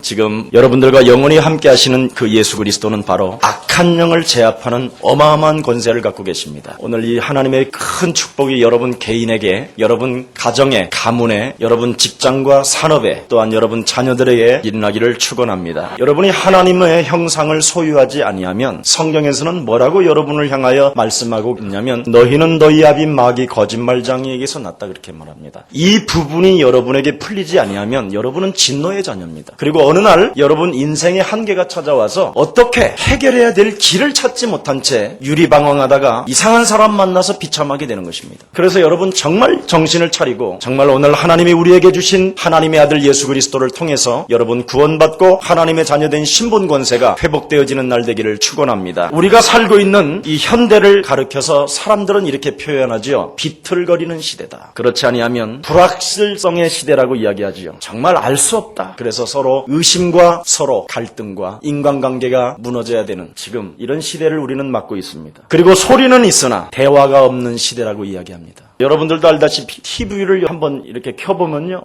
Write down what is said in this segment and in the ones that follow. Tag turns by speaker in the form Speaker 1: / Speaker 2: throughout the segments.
Speaker 1: 지금 여러분들과 영원히 함께 하시는 그 예수 그리스도는 바로 악한 영을 제압하는 어마어마한 권세를 갖고 계십니다. 오늘 이 하나님의 큰 축복이 여러분 개인에게, 여러분 가정에, 가문에, 여러분 직장과 산업에, 또한 여러분 자녀들에게 일어나기를 축원합니다. 여러분이 하나님의 형상을 소유하지 아니하면 성경에서는 뭐라고 여러분을 향하여 말씀하고 있냐면 너희는 너희 아비 마귀 거짓말장이에게서 났다 그렇게 말합니다. 이 부분이 여러분에게 풀리지 아니하면 여러분은 진노의 자녀입니다. 그리고 어느 날 여러분 인생의 한계가 찾아와서 어떻게 해결해야 될 길을 찾지 못한 채 유리방황하다가 이상한 사람 만나서 비참하게 되는 것입니다. 그래서 여러분 정말 정신을 차리고 정말 오늘 하나님이 우리에게 주신 하나님의 아들 예수 그리스도를 통해서 여러분 구원받고 하나님의 자녀된 신분 권세가 회복되어지는 날 되기를 축원합니다. 우리가 살고 있는 이 현대를 가리켜서 사람들은 이렇게 표현하지요. 비틀거리는 시대다. 그렇지 아니하면 불확실성의 시대라고 이야기하지요. 정말 알 수 없다. 그래서 서로 의심과 서로 갈등과 인간관계가 무너져야 되는 지금 이런 시대를 우리는 맞고 있습니다. 그리고 소리는 있으나 대화가 없는 시대라고 이야기합니다. 여러분들도 알다시피 TV를 한번 이렇게 켜보면요.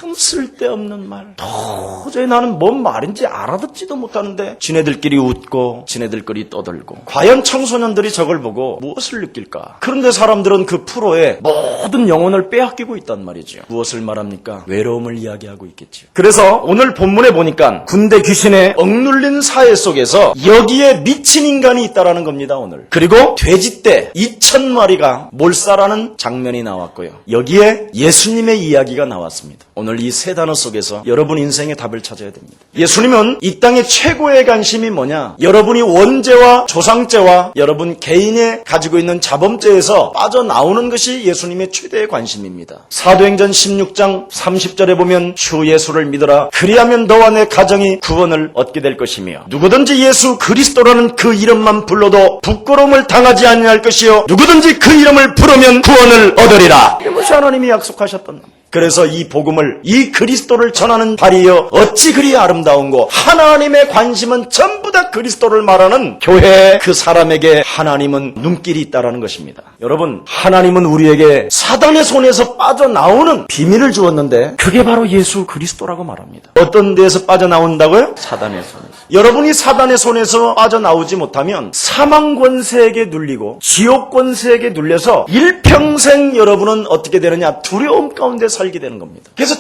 Speaker 1: 참 쓸데없는 말. 도저히 나는 뭔 말인지 알아듣지도 못하는데 지네들끼리 웃고 지네들끼리 떠들고. 과연 청소년들이 저걸 보고 무엇을 느낄까? 그런데 사람들은 그 프로에 모든 영혼을 빼앗기고 있단 말이죠. 무엇을 말합니까? 외로움을 이야기하고 있겠죠. 그래서 오늘 본문에 보니까 군대 귀신에 억눌린 사회 속에서 여기에 미친 인간이 있다라는 겁니다. 오늘. 그리고 돼지떼 2,000마리가 몰살하는 장면이 나왔고요. 여기에 예수님의 이야기가 나왔습니다. 오늘 이 세 단어 속에서 여러분 인생의 답을 찾아야 됩니다. 예수님은 이 땅의 최고의 관심이 뭐냐? 여러분이 원죄와 조상죄와 여러분 개인이 가지고 있는 자범죄에서 빠져나오는 것이 예수님의 최대의 관심입니다. 사도행전 16장 30절에 보면 주 예수를 믿어라. 그리하면 너와 내 가정이 구원을 얻게 될 것이며 누구든지 예수 그리스도라는 그 이름만 불러도 부끄러움을 당하지 아니할 것이요 누구든지 그 이름을 부르면 구원을 얻으리라. 이것이 하나님이 약속하셨던 겁니다. 그래서 이 복음을, 이 그리스도를 전하는 발이여 어찌 그리 아름다운고 하나님의 관심은 전부 다 그리스도를 말하는 교회 그 사람에게 하나님은 눈길이 있다라는 것입니다. 여러분, 하나님은 우리에게 사단의 손에서 빠져나오는 비밀을 주었는데 그게 바로 예수 그리스도라고 말합니다. 어떤 데에서 빠져나온다고요? 사단의 손에서. 여러분이 사단의 손에서 빠져나오지 못하면 사망 권세에게 눌리고 지옥 권세에게 눌려서 일평생 여러분은 어떻게 되느냐? 두려움 가운데 살게 되는 겁니다. 그래서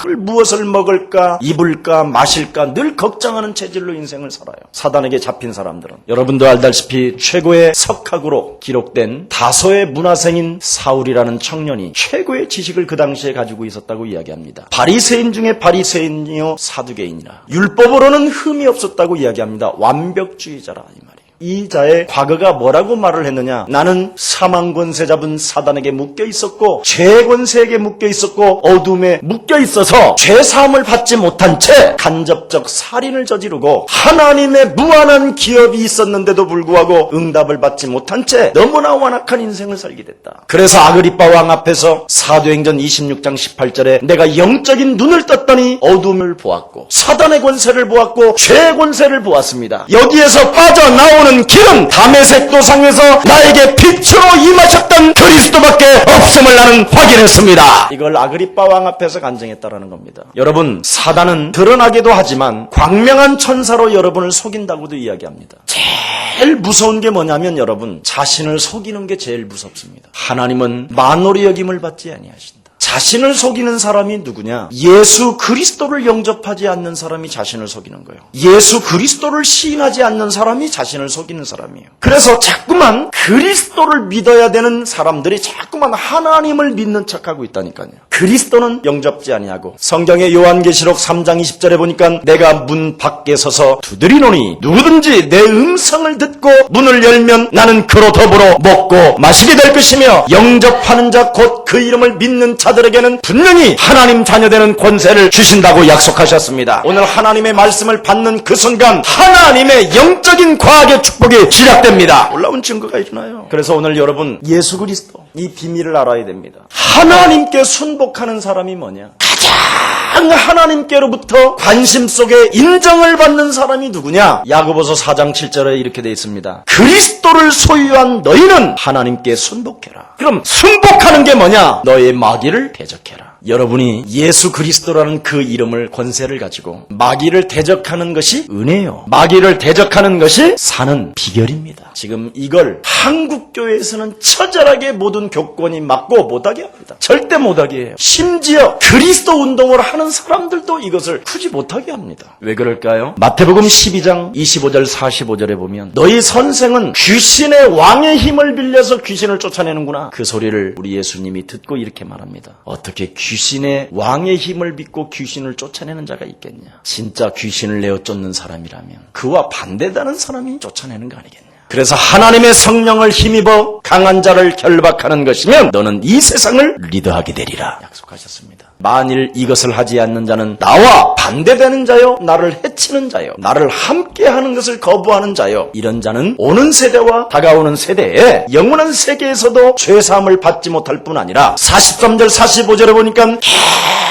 Speaker 1: 늘 무엇을 먹을까, 입을까, 마실까 늘 걱정하는 체질로 인생을 살아요. 사단에게 잡힌 사람들은. 여러분도 알다시피 최고의 석학으로 기록된 다소의 문화생인 사울이라는 청년이 최고의 지식을 그 당시에 가지고 있었다고 이야기합니다. 바리새인 중에 바리새인이요 사두개인이라. 율법으로는 흠이 없었다고 이야기합니다. 완벽주의자라 이 말이에요. 이 자의 과거가 뭐라고 말을 했느냐? 나는 사망 권세 잡은 사단에게 묶여 있었고 죄 권세에게 묶여 있었고 어둠에 묶여 있어서 죄 사함을 받지 못한 채 간접적 살인을 저지르고 하나님의 무한한 기업이 있었는데도 불구하고 응답을 받지 못한 채 너무나 완악한 인생을 살게 됐다. 그래서 아그리빠 왕 앞에서 사도행전 26장 18절에 내가 영적인 눈을 떴더니 어둠을 보았고 사단의 권세를 보았고 죄 권세를 보았습니다. 여기에서 빠져나오는 길은 다메섹 도상에서 나에게 빛으로 임하셨던 그리스도밖에 없음을 나는 확인했습니다. 이걸 아그리빠 왕 앞에서 간증했다라는 겁니다. 여러분, 사단은 드러나기도 하지만 광명한 천사로 여러분을 속인다고도 이야기합니다. 제일 무서운 게 뭐냐면 여러분, 자신을 속이는 게 제일 무섭습니다. 하나님은 만홀히 여김을 받지 아니하신다. 자신을 속이는 사람이 누구냐? 예수 그리스도를 영접하지 않는 사람이 자신을 속이는 거예요. 예수 그리스도를 시인하지 않는 사람이 자신을 속이는 사람이에요. 그래서 자꾸만 그리스도를 믿어야 되는 사람들이 자꾸만 하나님을 믿는 척하고 있다니까요. 그리스도는 영접지 아니하고 성경의 요한계시록 3장 20절에 보니까 내가 문 밖에 서서 두드리노니 누구든지 내 음성을 듣고 문을 열면 나는 그로 더불어 먹고 마시게 될 것이며 영접하는 자 곧 그 이름을 믿는 자들에게는 분명히 하나님 자녀되는 권세를 주신다고 약속하셨습니다. 오늘 하나님의 말씀을 받는 그 순간 하나님의 영적인 과학의 축복이 시작됩니다. 놀라운 증거가 일어나요. 그래서 오늘 여러분 예수 그리스도 이 비밀을 알아야 됩니다. 하나님께 순복하는 사람이 뭐냐? 가장 하나님께로부터 관심 속에 인정을 받는 사람이 누구냐? 야고보서 4장 7절에 이렇게 되어 있습니다. 그리스도를 소유한 너희는 하나님께 순복해라. 그럼 순복하는 게 뭐냐? 너의 마귀를 대적해라. 여러분이 예수 그리스도라는 그 이름을 권세를 가지고 마귀를 대적하는 것이 은혜요. 마귀를 대적하는 것이 사는 비결입니다. 지금 이걸 한국교회에서는 처절하게 모든 교권이 막고 못하게 합니다. 절대 못하게 해요. 심지어 그리스도 운동을 하는 사람들도 이것을 굳이 못하게 합니다. 왜 그럴까요? 마태복음 12장 25절 45절에 보면 너희 선생은 귀신의 왕의 힘을 빌려서 귀신을 쫓아내는구나. 그 소리를 우리 예수님이 듣고 이렇게 말합니다. 어떻게 귀신의 왕의 힘을 믿고 귀신을 쫓아내는 자가 있겠냐. 진짜 귀신을 내어 쫓는 사람이라면 그와 반대되는 사람이 쫓아내는 거 아니겠냐. 그래서 하나님의 성령을 힘입어 강한 자를 결박하는 것이면 너는 이 세상을 리더하게 되리라 약속하셨습니다. 만일 이것을 하지 않는 자는 나와 반대되는 자요, 나를 해치는 자요, 나를 함께하는 것을 거부하는 자요, 이런 자는 오는 세대와 다가오는 세대에 영원한 세계에서도 죄사함을 받지 못할 뿐 아니라 43절 45절에 보니까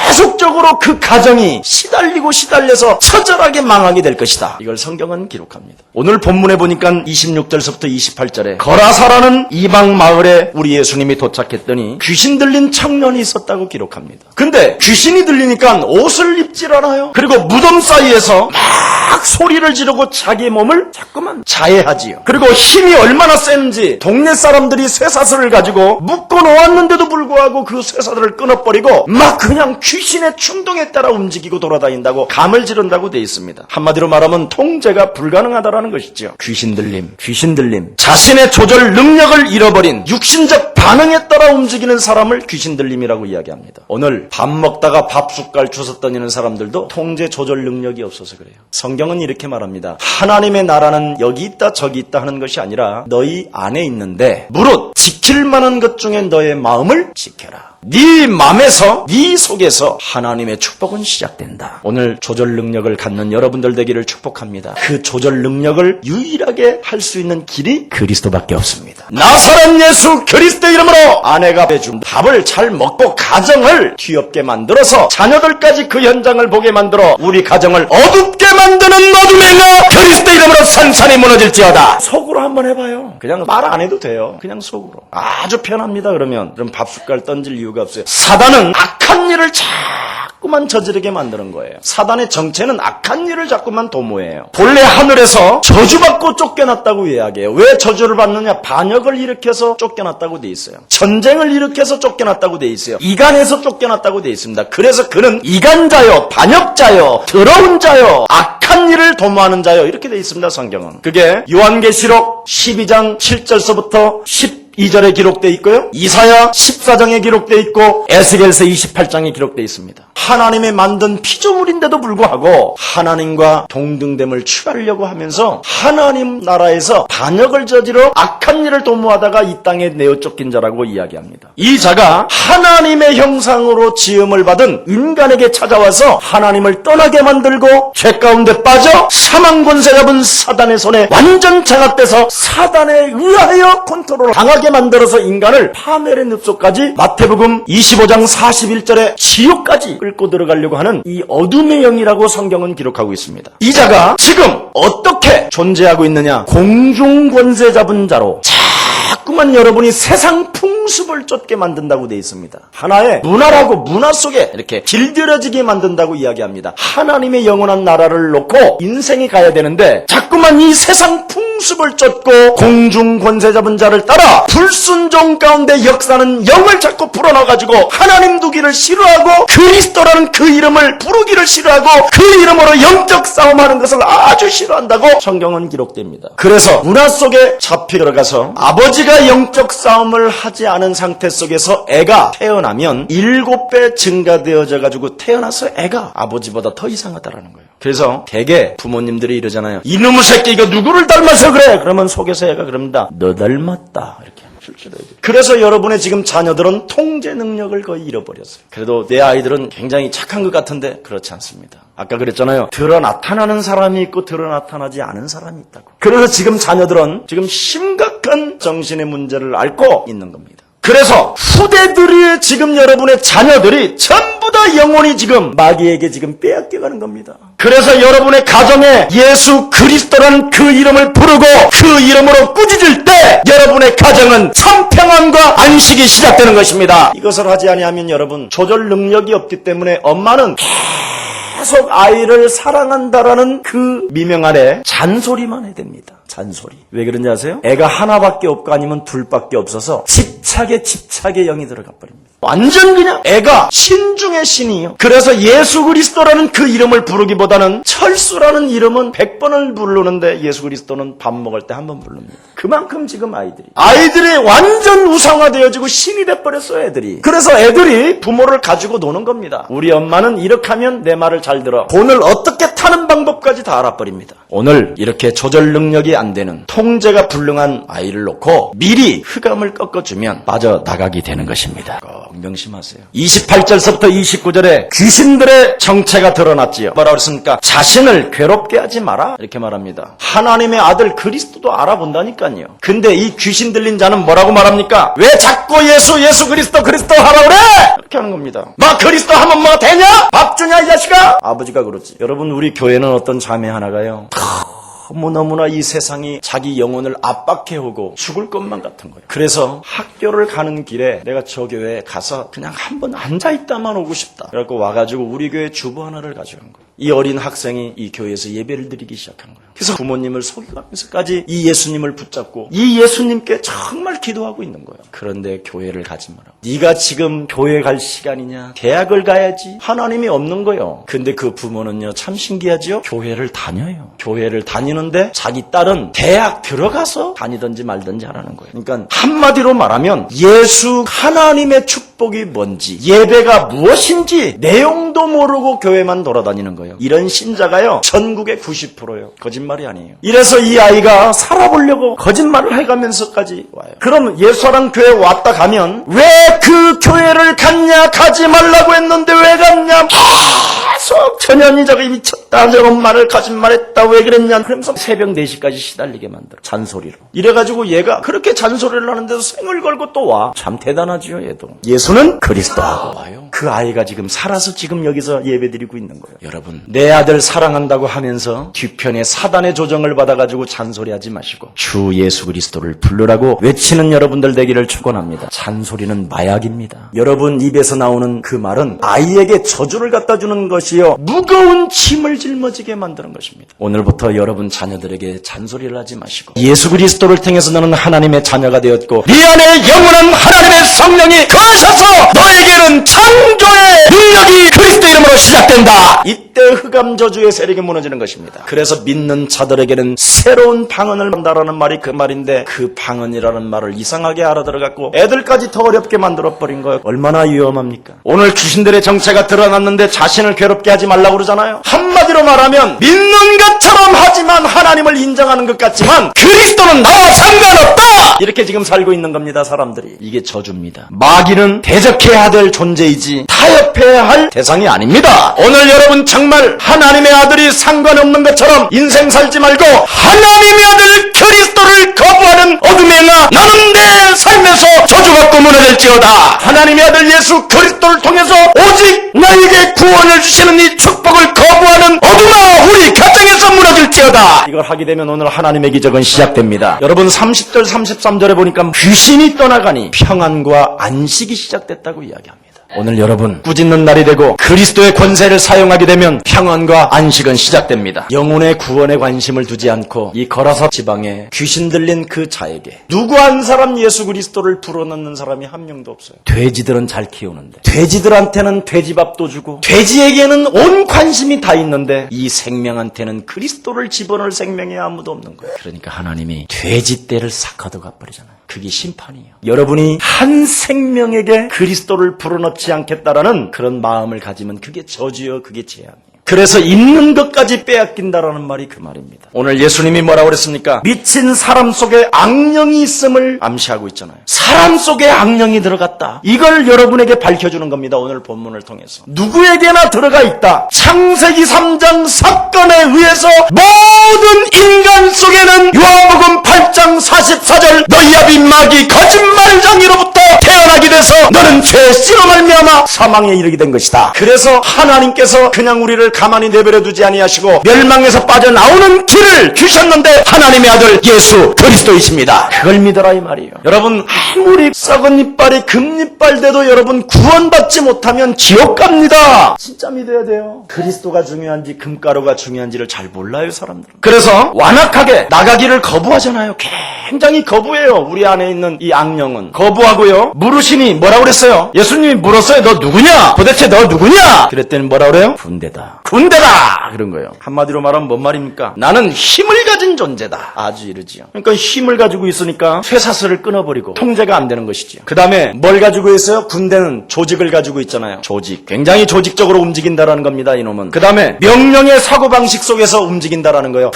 Speaker 1: 계속적으로 그 가정이 시달려서 처절하게 망하게 될 것이다. 이걸 성경은 기록합니다. 오늘 본문에 보니까 26절서부터 28절에 거라사라는 이방 마을에 우리 예수님이 도착했더니 귀신 들린 청년이 있었다고 기록합니다. 근데 귀신이 들리니까 옷을 입질 않아요. 그리고 무덤 사이에서 막 소리를 지르고 자기 몸을 자꾸만 자해하지요. 그리고 힘이 얼마나 세는지 동네 사람들이 쇠사슬을 가지고 묶어 놓았는데도 불구하고 그 쇠사슬을 끊어버리고 막 그냥 귀신의 충동에 따라 움직이고 돌아다닌다고 감을 지른다고 돼 있습니다. 한마디로 말하면 통제가 불가능하다라는 것이죠. 귀신 들림. 자신의 조절 능력을 잃어버린 육신적 반응에 따라 움직이는 사람을 귀신 들림이라고 이야기합니다. 오늘 밥 먹다가 밥 숟갈 주워 떠니는 사람들도 통제 조절 능력이 없어서 그래요. 성경은 이렇게 말합니다. 하나님의 나라는 여기 있다 저기 있다 하는 것이 아니라 너희 안에 있는데 무릇 지킬 만한 것 중에 너의 마음을 지켜라. 네 마음에서 네 속에서 하나님의 축복은 시작된다. 오늘 조절 능력을 갖는 여러분들 되기를 축복합니다. 그 조절 능력을 유일하게 할 수 있는 길이 그리스도밖에 없습니다. 나사렛 예수 그리스도 이름으로 아내가 배준 밥을 잘 먹고 가정을 뒤엎게 만들어서 자녀들까지 그 현장을 보게 만들어 우리 가정을 어둡게 만드는 어둠의 나 그리스도 이름으로 산산이 무너질지어다. 속으로 한번 해봐요. 그냥 말 안 해도 돼요. 그냥 속으로. 아주 편합니다. 그럼 밥 숟갈 던질 이유가 없어요. 사단은 악한 일을 자꾸만 저지르게 만드는 거예요. 사단의 정체는 악한 일을 자꾸만 도모해요. 본래 하늘에서 저주받고 쫓겨났다고 이야기해요. 왜 저주를 받느냐? 반역을 일으켜서 쫓겨났다고 돼 있어요. 전쟁을 일으켜서 쫓겨났다고 돼 있어요. 이간에서 쫓겨났다고 돼 있습니다. 그래서 그는 이간자요, 반역자요, 더러운 자요, 악한 일을 도모하는 자요, 이렇게 돼 있습니다. 성경은. 그게 요한계시록 12장 7절서부터 12절에 기록되어 있고요. 이사야 14장에 기록되어 있고 에스겔서 28장에 기록되어 있습니다. 하나님의 만든 피조물인데도 불구하고 하나님과 동등됨을 취하려고 하면서 하나님 나라에서 반역을 저지러 악한 일을 도모하다가 이 땅에 내어 쫓긴 자라고 이야기합니다. 이 자가 하나님의 형상으로 지음을 받은 인간에게 찾아와서 하나님을 떠나게 만들고 죄 가운데 빠져 사망 권세 잡은 사단의 손에 완전 장악돼서 사단에 의하여 컨트롤 당하게 만들어서 인간을 파멸의 늪속까지 마태복음 25장 41절에 지옥까지 끌고 들어가려고 하는 이 어둠의 영이라고 성경은 기록하고 있습니다. 이 자가 지금 어떻게 존재하고 있느냐? 공중 권세 잡은 자로 자꾸만 여러분이 세상 풍습을 쫓게 만든다고 되어 있습니다. 하나의 문화라고 문화 속에 이렇게 길들여지게 만든다고 이야기합니다. 하나님의 영원한 나라를 놓고 인생이 가야 되는데 자꾸만 이 세상 풍습을 쫓고 공중 권세 잡은 자를 따라 불순종 가운데 역사는 영을 자꾸 불어넣어가지고 하나님 두기를 싫어하고 그리스도라는 그 이름을 부르기를 싫어하고 그 이름으로 영적 싸움하는 것을 아주 싫어한다고 성경은 기록됩니다. 그래서 문화 속에 잡혀 들어가서 아버지가 영적 싸움을 하지 않은 상태 속에서 애가 태어나면 7배 증가되어져 가지고 태어나서 애가 아버지보다 더 이상하다라는 거예요. 그래서 대개 부모님들이 이러잖아요. 이놈의 새끼 이거 누구를 닮아서 그래? 그러면 속에서 애가 그럽니다. 너 닮았다. 이렇게 그래서 여러분의 지금 자녀들은 통제 능력을 거의 잃어버렸어요. 그래도 내 아이들은 굉장히 착한 것 같은데 그렇지 않습니다. 아까 그랬잖아요. 드러 나타나는 사람이 있고 드러 나타나지 않은 사람이 있다고. 그래서 지금 자녀들은 지금 심각한 정신의 문제를 앓고 있는 겁니다. 그래서 후대들이 지금 여러분의 자녀들이 전부 다 영혼이 지금 마귀에게 지금 빼앗겨가는 겁니다. 그래서 여러분의 가정에 예수 그리스도라는 그 이름을 부르고 그 이름으로 꾸짖을 때 여러분의 가정은 참 평안과 안식이 시작되는 것입니다. 이것을 하지 아니하면 여러분, 조절 능력이 없기 때문에 엄마는 계속 아이를 사랑한다라는 그 미명 아래 잔소리만 해야 됩니다. 잔소리. 왜 그런지 아세요? 애가 하나밖에 없고 아니면 둘밖에 없어서 집착에 영이 들어가 버립니다. 완전 그냥 애가 신 중의 신이에요. 그래서 예수 그리스도라는 그 이름을 부르기보다는 철수라는 이름은 100번을 부르는데 예수 그리스도는 밥 먹을 때 한 번 부릅니다. 그만큼 지금 아이들이 완전 우상화되어지고 신이 돼버렸어요, 애들이. 그래서 애들이 부모를 가지고 노는 겁니다. 우리 엄마는 이렇게 하면 내 말을 잘 들어. 돈을 어떻게 타는 방법까지 다 알아버립니다. 오늘 이렇게 조절 능력이 안 되는, 통제가 불능한 아이를 놓고 미리 흑암을 꺾어주면 빠져나가게 되는 것입니다. 꼭 명심하세요. 28절서부터 29절에 귀신들의 정체가 드러났지요. 뭐라고 그랬습니까? 자신을 괴롭게 하지 마라, 이렇게 말합니다. 하나님의 아들 그리스도도 알아본다니까요. 근데 이 귀신 들린 자는 뭐라고 말합니까? 왜 자꾸 예수 그리스도 하라 그래? 이렇게 하는 겁니다. 막 그리스도 하면 뭐 되냐? 밥 주냐 이 자식아? 아버지가 그렇지. 여러분, 우리 교회는 어떤 자매 하나가요, 너무나 이 세상이 자기 영혼을 압박해오고 죽을 것만 같은 거예요. 그래서 학교를 가는 길에 내가 저 교회에 가서 그냥 한번 앉아있다만 오고 싶다. 그래갖고 와가지고 우리 교회 주보 하나를 가져간 거예요. 이 어린 학생이 이 교회에서 예배를 드리기 시작한 거예요. 그래서 부모님을 속여가면서까지 이 예수님을 붙잡고 이 예수님께 정말 기도하고 있는 거예요. 그런데 교회를 가지 마라. 네가 지금 교회 갈 시간이냐? 대학을 가야지. 하나님이 없는 거예요. 근데 그 부모는요, 참 신기하지요? 교회를 다녀요. 교회를 다니는데 자기 딸은 대학 들어가서 다니든지 말든지 하라는 거예요. 그러니까 한마디로 말하면 예수 하나님의 축복이 뭔지, 예배가 무엇인지 내용도 모르고 교회만 돌아다니는 거예요. 이런 신자가요, 전국의 90%예요. 거짓말이 아니에요. 이래서 이 아이가 살아보려고 거짓말을 해가면서까지 와요. 그럼 예수랑 교회 왔다 가면 왜 그 교회를 갔냐? 가지 말라고 했는데 왜 갔냐? 계속 전현이 저기 미쳤다, 저 엄마를 거짓말했다, 왜 그랬냐, 그러면서 새벽 4시까지 시달리게 만들어. 잔소리로. 이래가지고 얘가 그렇게 잔소리를 하는데도 생을 걸고 또 와. 참 대단하지요, 얘도. 예수는 그리스도하고 와요. 그 아이가 지금 살아서 지금 여기서 예배드리고 있는 거예요. 여러분, 내 아들 사랑한다고 하면서 뒤편에 사단의 조정을 받아가지고 잔소리하지 마시고 주 예수 그리스도를 부르라고 외치는 여러분들 되기를 축원합니다. 잔소리는 마약입니다. 여러분 입에서 나오는 그 말은 아이에게 저주를 갖다 주는 것이요, 무거운 짐을 짊어지게 만드는 것입니다. 오늘부터 여러분 자녀들에게 잔소리를 하지 마시고 예수 그리스도를 통해서 너는 하나님의 자녀가 되었고 네 안에 영원한 하나님의 성령이 거하셔서 너에게는 창조의 능력이 그리스도 이름으로 시작된다. 이때 흑암 저주의 세력이 무너지는 것입니다. 그래서 믿는 자들에게는 새로운 방언을 한다라는 말이 그 말인데, 그 방언이라는 말을 이상하게 알아들어갖고 애들까지 더 어렵게 만들어버린 거예요. 얼마나 위험합니까? 오늘 귀신들의 정체가 드러났는데 자신을 괴롭게 하지 말라고 그러잖아요. 한마디로 말하면 믿는 것처럼 하지만 하나님을 인정하는 것 같지만 그리스도는 나와 상관없다, 이렇게 지금 살고 있는 겁니다. 사람들이. 이게 저주입니다. 마귀는 대적해야 될 존재이지 타협해야 할 대상이 아닙니다. 오늘 여러분 정말 하나님의 아들이 상관없는 것처럼 인생 살지 말고 하나님의 아들 그리스도를 거부하는 어둠의 영아, 나는 내 삶에서 저주받고 무너질지어다. 하나님의 아들 예수 그리스도를 통해서 오직 나에게 구원을 주시는 이 축복을 거부하는 어둠아, 우리 가정에서 무너질지어다. 이걸 하게 되면 오늘 하나님의 기적은 시작됩니다. 여러분 30절 33절에 보니까 귀신이 떠나가니 평안과 안식이 시작됐다고 이야기합니다. 오늘 여러분 꾸짖는 날이 되고 그리스도의 권세를 사용하게 되면 평안과 안식은 시작됩니다. 영혼의 구원에 관심을 두지 않고 이 거라사 지방에 귀신 들린 그 자에게 누구 한 사람 예수 그리스도를 불어넣는 사람이 한 명도 없어요. 돼지들은 잘 키우는데, 돼지들한테는 돼지밥도 주고 돼지에게는 온 관심이 다 있는데 이 생명한테는 그리스도를 집어넣을 생명이 아무도 없는 거예요. 그러니까 하나님이 돼지떼를 싹 가져가 버리잖아요. 그게 심판이에요. 여러분이 한 생명에게 그리스도를 불어넣지 않겠다라는 그런 마음을 가지면 그게 저주요, 그게 재앙이에요. 그래서 있는 것까지 빼앗긴다라는 말이 그 말입니다. 오늘 예수님이 뭐라고 그랬습니까? 미친 사람 속에 악령이 있음을 암시하고 있잖아요. 사람 속에 악령이 들어갔다. 이걸 여러분에게 밝혀주는 겁니다. 오늘 본문을 통해서. 누구에게나 들어가 있다. 창세기 3장 사건에 의해서 모든 인간 속에는 요한복음 8장 44절 너희 아비 마귀 거짓말쟁이로부터 태어나게 돼서 너는 죄 씨로 말미암아 사망에 이르게 된 것이다. 그래서 하나님께서 그냥 우리를 가만히 내버려 두지 아니하시고 멸망에서 빠져나오는 길을 주셨는데 하나님의 아들 예수 그리스도이십니다. 그걸 믿어라 이 말이에요. 여러분 아무리 썩은 이빨이 금이빨 돼도 여러분 구원받지 못하면 지옥 갑니다. 진짜 믿어야 돼요. 그리스도가 중요한지 금가루가 중요한지를 잘 몰라요 사람들은. 그래서 완악하게 나가기를 거부하잖아요. 굉장히 거부해요. 우리 안에 있는 이 악령은 거부하고요. 물으시니 뭐라고 그랬어요? 예수님이 물었어요. 너 누구냐? 도대체 너 누구냐? 그랬더니 뭐라고 그래요? 군대다. 군대다! 그런 거예요. 한마디로 말하면 뭔 말입니까? 나는 힘을 가진 존재다. 아주 이러지요. 그러니까 힘을 가지고 있으니까 쇠사슬을 끊어버리고 통제가 안 되는 것이지요. 그 다음에 뭘 가지고 있어요? 군대는 조직을 가지고 있잖아요. 조직. 굉장히 조직적으로 움직인다라는 겁니다. 이놈은. 그 다음에 명령의 사고방식 속에서 움직인다라는 거예요.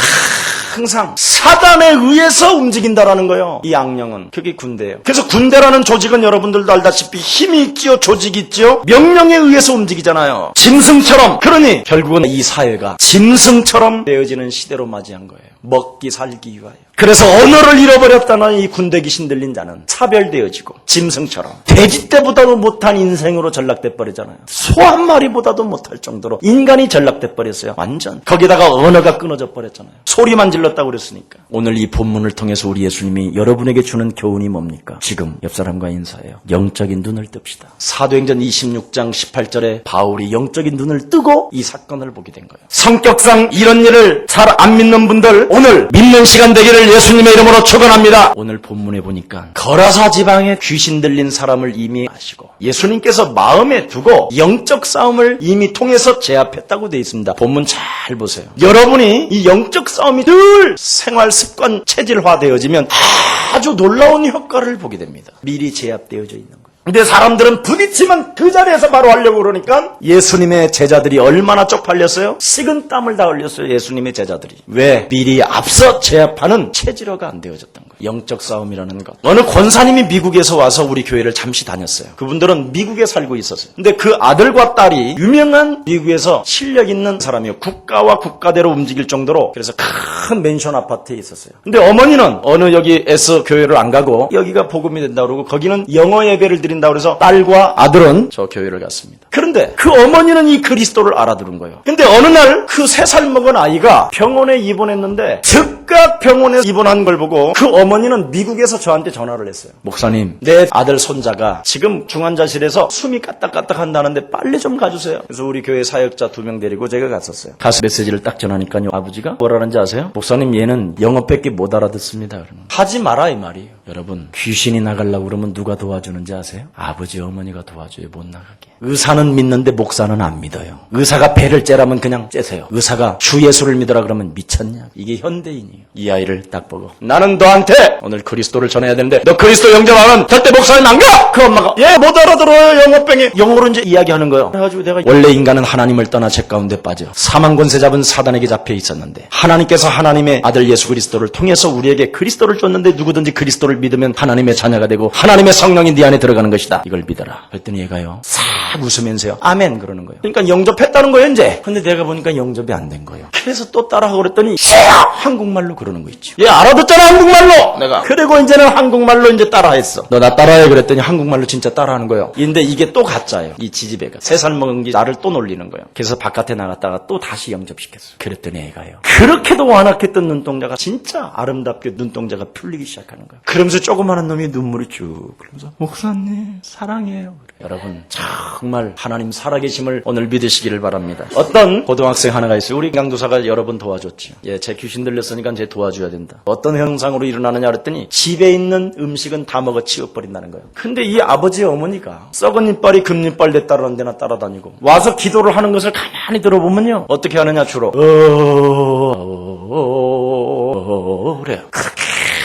Speaker 1: 항상 사단에 의해서 움직인다라는 거예요. 이 악령은. 그게 군대예요. 그래서 군대라는 조직은 여러분들도 알다시피 힘이 있지요. 조직이 있지요. 명령에 의해서 움직이잖아요. 짐승처럼. 그러니 결국은 이 사회가 짐승처럼 되어지는 시대로 맞이한 거예요. 먹기 살기 위하여. 그래서 언어를 잃어버렸다는 이 군대 귀신 들린 자는 차별되어지고 짐승처럼 돼지 때보다도 못한 인생으로 전락돼 버리잖아요. 소 한 마리보다도 못할 정도로 인간이 전락돼 버렸어요. 완전. 거기다가 언어가 끊어져 버렸잖아요. 소리만 질렀다고 그랬으니까. 오늘 이 본문을 통해서 우리 예수님이 여러분에게 주는 교훈이 뭡니까? 지금 옆 사람과 인사해요. 영적인 눈을 뜹시다. 사도행전 26장 18절에 바울이 영적인 눈을 뜨고 이 사건을 보게 된 거예요. 성격상 이런 일을 잘 안 믿는 분들 오늘 믿는 시간 되기를 예수님의 이름으로 축원합니다. 오늘 본문에 보니까 거라사 지방에 귀신 들린 사람을 이미 아시고 예수님께서 마음에 두고 영적 싸움을 이미 통해서 제압했다고 되어 있습니다. 본문 잘 보세요. 여러분이 이 영적 싸움이 늘 생활 습관 체질화되어지면 아주 놀라운 효과를 보게 됩니다. 미리 제압되어져 있는 거예요. 근데 사람들은 부딪히면 그 자리에서 바로 하려고 그러니까 예수님의 제자들이 얼마나 쪽팔렸어요? 식은 땀을 다 흘렸어요. 예수님의 제자들이. 왜? 미리 앞서 제압하는 체질화가 안 되어졌던 거예요. 영적 싸움이라는 것. 어느 권사님이 미국에서 와서 우리 교회를 잠시 다녔어요. 그분들은 미국에 살고 있었어요. 근데 그 아들과 딸이 유명한 미국에서 실력 있는 사람이에요. 국가와 국가대로 움직일 정도로. 그래서 큰 맨션 아파트에 있었어요. 근데 어머니는 어느 여기 S 교회를 안 가고 여기가 복음이 된다고 그러고 거기는 영어 예배를 드린다고 그래서 딸과 아들은 저 교회를 갔습니다. 그런데 그 어머니는 이 그리스도를 알아들은 거예요. 근데 어느 날 그 3살 먹은 아이가 병원에 입원했는데 즉각 병원에 입원한 걸 보고 그 어머니는 미국에서 저한테 전화를 했어요. 목사님, 내 아들 손자가 지금 중환자실에서 숨이 까딱까딱 한다는데 빨리 좀 가주세요. 그래서 우리 교회 사역자 2명 데리고 제가 갔었어요. 가서 메시지를 딱 전하니까요. 아버지가 뭐라는지 아세요? 목사님, 얘는 영어밖에 못 알아듣습니다. 그러면 하지 마라 이 말이에요. 여러분, 귀신이 나가려고 그러면 누가 도와주는지 아세요? 아버지, 어머니가 도와줘요. 못 나가게. 의사는 믿는데 목사는 안 믿어요. 의사가 배를 째라면 그냥 째세요. 의사가 주 예수를 믿어라 그러면 미쳤냐? 이게 현대인이에요. 이 아이를 딱 보고 나는 너한테 오늘 그리스도를 전해야 되는데 너 그리스도 영접하면 절대 목사님 안 가! 그 엄마가 얘 못 알아들어요. 영어병이. 영어로 이제 이야기하는 거예요. 그래가지고 내가 원래 인간은 하나님을 떠나 죄 가운데 빠져 사망 권세 잡은 사단에게 잡혀 있었는데 하나님께서 하나님의 아들 예수 그리스도를 통해서 우리에게 그리스도를 줬는데 누구든지 그리스도를 믿으면 하나님의 자녀가 되고 하나님의 성령이 네 안에 들어가는 것이다. 이걸 믿어라. 그랬더니 얘가요 싹 웃으면서요 아멘 그러는 거예요. 그러니까 영접했다는 거예요 이제. 근데 내가 보니까 영접이 안 된 거예요. 그래서 또 따라하고 그랬더니 한국말로 그러는 거 있죠. 얘 알아듣잖아 한국말로. 내가 그리고 이제는 한국말로 이제 따라했어. 너 나 따라해 그랬더니 한국말로 진짜 따라하는 거예요. 근데 이게 또 가짜예요. 이 지지배가 3살 먹은 게 나를 또 놀리는 거예요. 그래서 바깥에 나갔다가 또 다시 영접시켰어요. 그랬더니 애가요 그렇게도 완악했던 눈동자가 진짜 아름답게 눈동자가 풀리기 시작하는 거예요. 그러면서 조그마한 놈이 눈물이 쭉 그러면서 목사님 사랑해요. 여러분 정말 하나님 살아계심을 오늘 믿으시기를 바랍니다. 어떤 고등학생 하나가 있어요. 우리 강도사가 여러 번 도와줬지. 예, 제 귀신 들렸으니까 제 도와줘야 된다. 어떤 현상으로 일어나느냐 그랬더니 집에 있는 음식은 다 먹어 치워버린다는 거예요. 근데 이 아버지 어머니가 썩은 이빨이 금이빨 됐다라는 데나 따라다니고 와서 기도를 하는 것을 가만히 들어보면요 어떻게 하느냐 주로 그래요.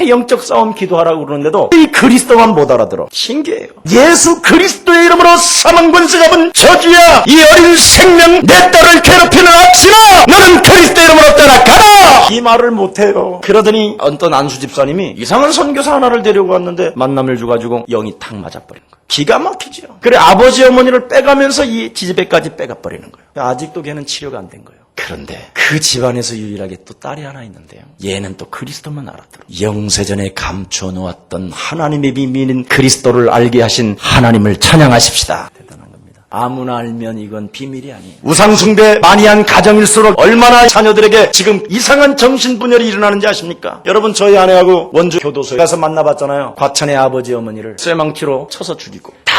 Speaker 1: 영적 싸움 기도하라고 그러는데도 이 그리스도만 못 알아들어. 신기해요. 예수 그리스도의 이름으로 사망 권세 잡은 저주야. 이 어린 생명 내 딸을 괴롭히는 악신아 너는 그리스도의 이름으로 떠나가라. 이 말을 못해요. 그러더니 어떤 안수 집사님이 이상한 선교사 하나를 데리고 왔는데 만남을 줘가지고 영이 탁 맞아버린 거예요. 기가 막히죠. 그래 아버지 어머니를 빼가면서 이 지지배까지 빼가버리는 거예요. 아직도 걔는 치료가 안 된 거예요. 그런데 그 집안에서 유일하게 또 딸이 하나 있는데요. 얘는 또 그리스도만 알아들어. 영세전에 감춰놓았던 하나님의 비밀인 그리스도를 알게 하신 하나님을 찬양하십시다. 대단한 겁니다. 아무나 알면 이건 비밀이 아니에요. 우상숭배 많이 한 가정일수록 얼마나 자녀들에게 지금 이상한 정신분열이 일어나는지 아십니까? 여러분, 저희 아내하고 원주 교도소에 가서 만나봤잖아요. 과천의 아버지 어머니를 쇠망치로 쳐서 죽이고 다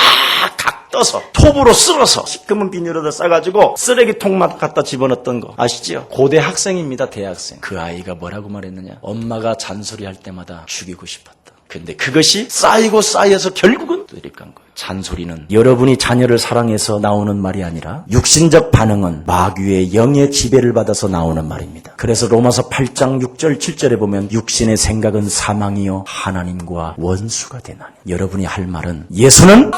Speaker 1: 각 떠서 톱으로 쓸어서 시커먼 비닐에다 싸가지고 쓰레기통만 갖다 집어넣었던 거 아시죠? 고대 학생입니다. 대학생. 그 아이가 뭐라고 말했느냐? 엄마가 잔소리할 때마다 죽이고 싶었다. 근데 그것이 쌓이고 쌓여서 결국은 또 이렇게 간 거예요. 잔소리는 여러분이 자녀를 사랑해서 나오는 말이 아니라 육신적 반응은 마귀의 영의 지배를 받아서 나오는 말입니다. 그래서 로마서 8장 6절 7절에 보면 육신의 생각은 사망이요 하나님과 원수가 되나니. 여러분이 할 말은 예수는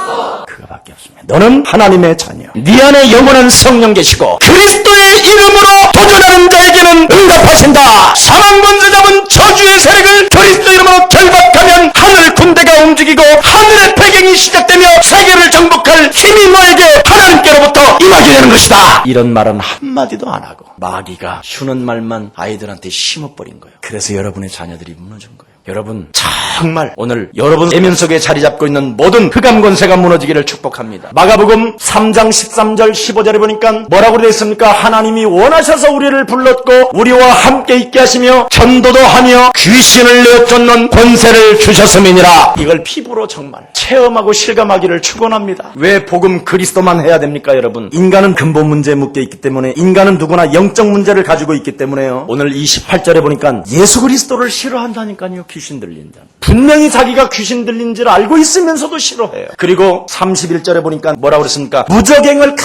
Speaker 1: 그거밖에 없습니다. 너는 하나님의 자녀. 네 안에 영원한 성령 계시고 그리스도의 이름으로 도전하는 자에게는 응답하신다. 사망 권세 잡은 저주의 세력을 그리스도 이름으로 결박하면 하늘 군대가 움직이고 하늘의 배경이 시작되며 세계를 정복할 힘이 너에게 하나님께로부터 임하게 되는 것이다. 이런 말은 한마디도 안 하고 마귀가 쉬는 말만 아이들한테 심어버린 거예요. 그래서 여러분의 자녀들이 무너진 거예요. 여러분, 정말 오늘 여러분 내면 속에 자리 잡고 있는 모든 흑암 권세가 무너지기를 축복합니다. 마가복음 3장 13절 15절에 보니까 뭐라고 되어 있습니까? 하나님이 원하셔서 우리를 불렀고 우리와 함께 있게 하시며 전도도 하며 귀신을 내쫓는 권세를 주셨음이니라. 이걸 피부로 정말 체험하고 실감하기를 축원합니다. 왜 복음 그리스도만 해야 됩니까, 여러분? 인간은 근본 문제에 묶여 있기 때문에, 인간은 누구나 영적 문제를 가지고 있기 때문에요. 오늘 28절에 보니까 예수 그리스도를 싫어한다니까요. 귀신 들린 자. 분명히 자기가 귀신 들린 줄 알고 있으면서도 싫어해요. 그리고 31절에 보니까 뭐라고 그랬습니까? 무적행을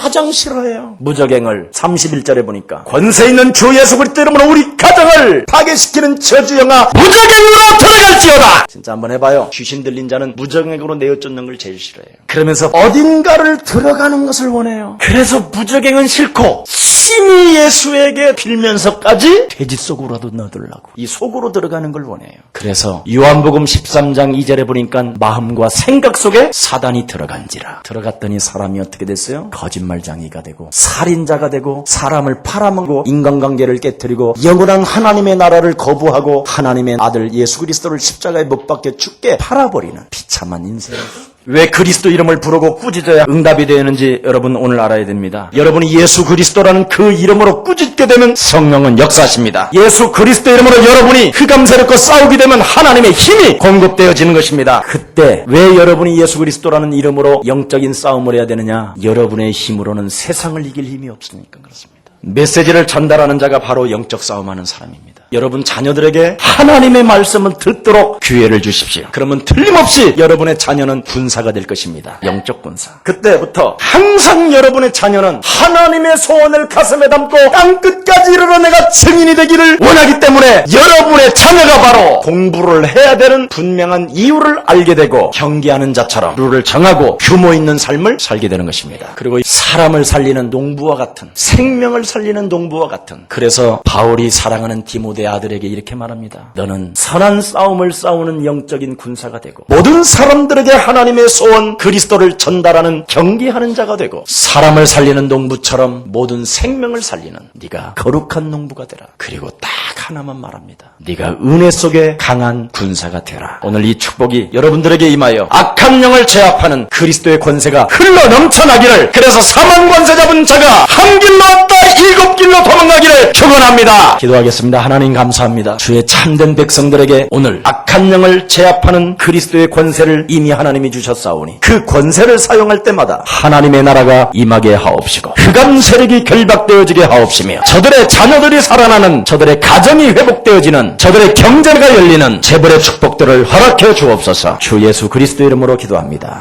Speaker 1: 가장 싫어해요. 무적행을 31절에 보니까 권세 있는 주 예수 그리스도 이름으로 우리 가정을 파괴시키는 저주영아 무적행으로 들어갈지어다. 진짜 한번 해봐요. 귀신 들린 자는 무적행으로 내어쫓는 걸 제일 싫어해요. 그러면서 어딘가를 들어가는 것을 원해요. 그래서 무적행은 싫고 심히 예수에게 빌면서까지 돼지 속으로라도 넣어두려고 이 속으로 들어가는 걸 원해요. 그래서 요한복음 13장 2절에 보니까 마음과 생각 속에 사단이 들어간지라. 들어갔더니 사람이 어떻게 됐어요? 거짓말쟁이가 되고 살인자가 되고 사람을 팔아먹고 인간관계를 깨뜨리고 영원한 하나님의 나라를 거부하고 하나님의 아들 예수 그리스도를 십자가에 못 박혀 죽게 팔아버리는 비참한 인생. 왜 그리스도 이름을 부르고 꾸짖어야 응답이 되는지 여러분 오늘 알아야 됩니다. 여러분이 예수 그리스도라는 그 이름으로 꾸짖게 되면 성령은 역사하십니다. 예수 그리스도 이름으로 여러분이 흑암 세력과 싸우게 되면 하나님의 힘이 공급되어지는 것입니다. 그때 왜 여러분이 예수 그리스도라는 이름으로 영적인 싸움을 해야 되느냐? 여러분의 힘으로는 세상을 이길 힘이 없으니까 그렇습니다. 메시지를 전달하는 자가 바로 영적 싸움하는 사람입니다. 여러분 자녀들에게 하나님의 말씀을 듣도록 기회를 주십시오. 그러면 틀림없이 여러분의 자녀는 군사가 될 것입니다. 영적 군사. 그때부터 항상 여러분의 자녀는 하나님의 소원을 가슴에 담고 땅끝까지 이르러 내가 증인이 되기를 원하기 때문에 여러분의 자녀가 바로 공부를 해야 되는 분명한 이유를 알게 되고 경계하는 자처럼 룰을 정하고 규모 있는 삶을 살게 되는 것입니다. 그리고 사람을 살리는 농부와 같은, 생명을 살리는 농부와 같은, 그래서 바울이 사랑하는 디모데 아들에게 이렇게 말합니다. 너는 선한 싸움을 싸우는 영적인 군사가 되고 모든 사람들에게 하나님의 소원 그리스도를 전달하는 경계하는 자가 되고 사람을 살리는 농부처럼 모든 생명을 살리는 네가 거룩한 농부가 되라. 그리고 딱 하나만 말합니다. 네가 은혜 속에 강한 군사가 되라. 오늘 이 축복이 여러분들에게 임하여 악한 영을 제압하는 그리스도의 권세가 흘러 넘쳐나기를, 그래서 사망 권세 잡은 자가 한 길로 왔다 일곱 길로 도망가기를 축원합니다. 기도하겠습니다. 하나님 감사합니다. 주의 참된 백성들에게 오늘 악한 영을 제압하는 그리스도의 권세를 이미 하나님이 주셨사오니 그 권세를 사용할 때마다 하나님의 나라가 임하게 하옵시고 흑암 세력이 결박되어지게 하옵시며 저들의 자녀들이 살아나는, 저들의 가정이 회복되어지는, 저들의 경제가 열리는 재벌의 축복들을 허락해 주옵소서. 주 예수 그리스도 이름으로 기도합니다.